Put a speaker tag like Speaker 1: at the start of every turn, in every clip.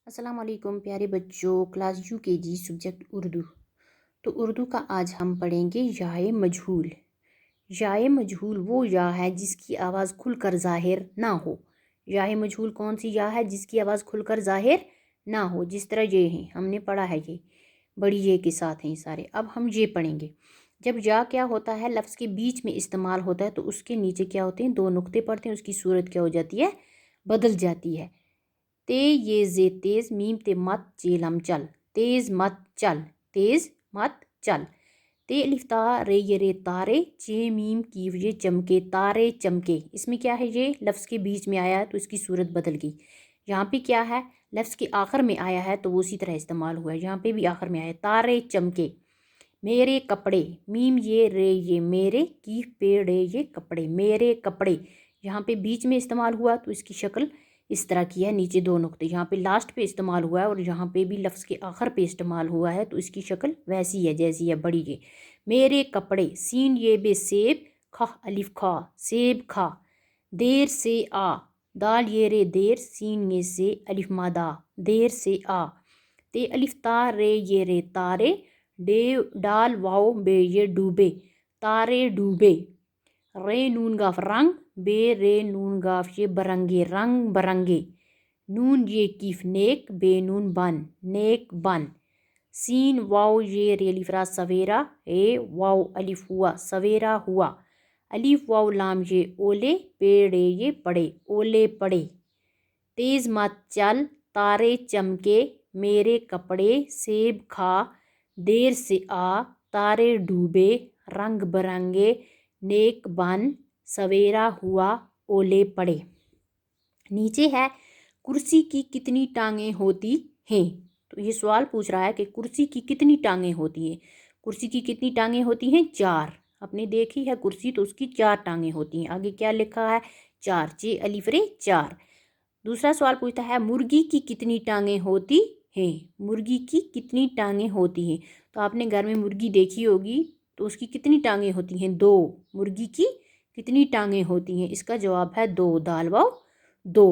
Speaker 1: السلام علیکم پیارے بچوں، کلاس UKG سبجیکٹ اردو۔ تو اردو کا آج ہم پڑھیں گے یائے مجہول۔ یائے مجہول وہ یا ہے جس کی آواز کھل کر ظاہر نہ ہو۔ یائے مجہول کون سی یا ہے جس کی آواز کھل کر ظاہر نہ ہو؟ جس طرح یہ ہیں، ہم نے پڑھا ہے، یہ بڑی یہ کے ساتھ ہیں سارے۔ اب ہم یہ پڑھیں گے۔ جب یا کیا ہوتا ہے، لفظ کے بیچ میں استعمال ہوتا ہے تو اس کے نیچے کیا ہوتے ہیں؟ دو نقطے پڑتے ہیں، اس کی صورت کیا ہو جاتی ہے؟ بدل جاتی ہے۔ تے یہ زے تیز، میم تے مت چے لم چل، تیز مت چل، تیز مت چل۔ تے الف تا رے یہ رے تارے، چے میم کیف یہ چمکے، تارے چمکے۔ اس میں کیا ہے؟ یہ لفظ کے بیچ میں آیا ہے تو اس کی صورت بدل گئی۔ یہاں پہ کیا ہے؟ لفظ کے آخر میں آیا ہے تو وہ اسی طرح استعمال ہوا ہے، یہاں پہ بھی آخر میں آیا ہے، تارے چمکے۔ میرے کپڑے، میم یہ رے یہ میرے، کیف پیڑے یہ کپڑے، میرے کپڑے۔ یہاں پہ بیچ میں استعمال ہوا تو اس کی شکل اس طرح کی ہے، نیچے دو نقطے، یہاں پہ لاسٹ پہ استعمال ہوا ہے اور یہاں پہ بھی لفظ کے آخر پہ استعمال ہوا ہے تو اس کی شکل ویسی ہے جیسی ہے، بڑی یہ۔ میرے کپڑے، سین یہ بے سیب، کھا الف کھا، سیب کھا۔ دیر سے آ، دال یہ رے دیر، سین یہ سے الف مادہ، دیر سے آ۔ تے الف تا رے یہ رے تارے، ڈال واؤ بے یہ ڈوبے، تارے ڈوبے۔ رے نون گاف رنگ، بے رے نون گاف یہ برنگے، رنگ برنگے۔ نون یہ کیف نیک، بے نون بن، نیک بن۔ سین واؤ یہ رے الف را سویرا، اے واؤ الف ہوا، سویرا ہوا۔ الف واؤ لام یہ اولے، پیڑے یہ پڑے، اولے پڑے۔ تیز مت چل، تارے چمکے، میرے کپڑے، سیب کھا، دیر سے آ، تارے ڈوبے، رنگ برنگے، نیک بن، سویرا ہوا، اولے پڑے۔ نیچے ہے کرسی کی کتنی ٹانگیں ہوتی ہیں؟ تو یہ سوال پوچھ رہا ہے کہ کرسی کی کتنی ٹانگیں ہوتی ہیں؟ کرسی کی کتنی ٹانگیں ہوتی ہیں؟ 4۔ آپ نے دیکھی ہے کرسی تو اس کی 4 ٹانگیں ہوتی ہیں۔ آگے کیا لکھا ہے؟ 4، چے الف رے 4۔ دوسرا سوال پوچھتا ہے مرغی کی کتنی ٹانگیں ہوتی ہیں؟ مرغی کی کتنی ٹانگیں ہوتی ہیں؟ تو آپ نے گھر میں مرغی دیکھی ہوگی تو اس کی کتنی ٹانگیں ہوتی ہیں؟ 2۔ مرغی کی کتنی ٹانگیں ہوتی ہیں؟ اس کا جواب ہے 2، دال واؤ 2۔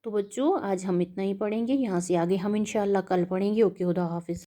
Speaker 1: تو بچوں آج ہم اتنا ہی پڑھیں گے، یہاں سے آگے ہم انشاءاللہ کل پڑھیں گے۔ اوکے، خدا حافظ۔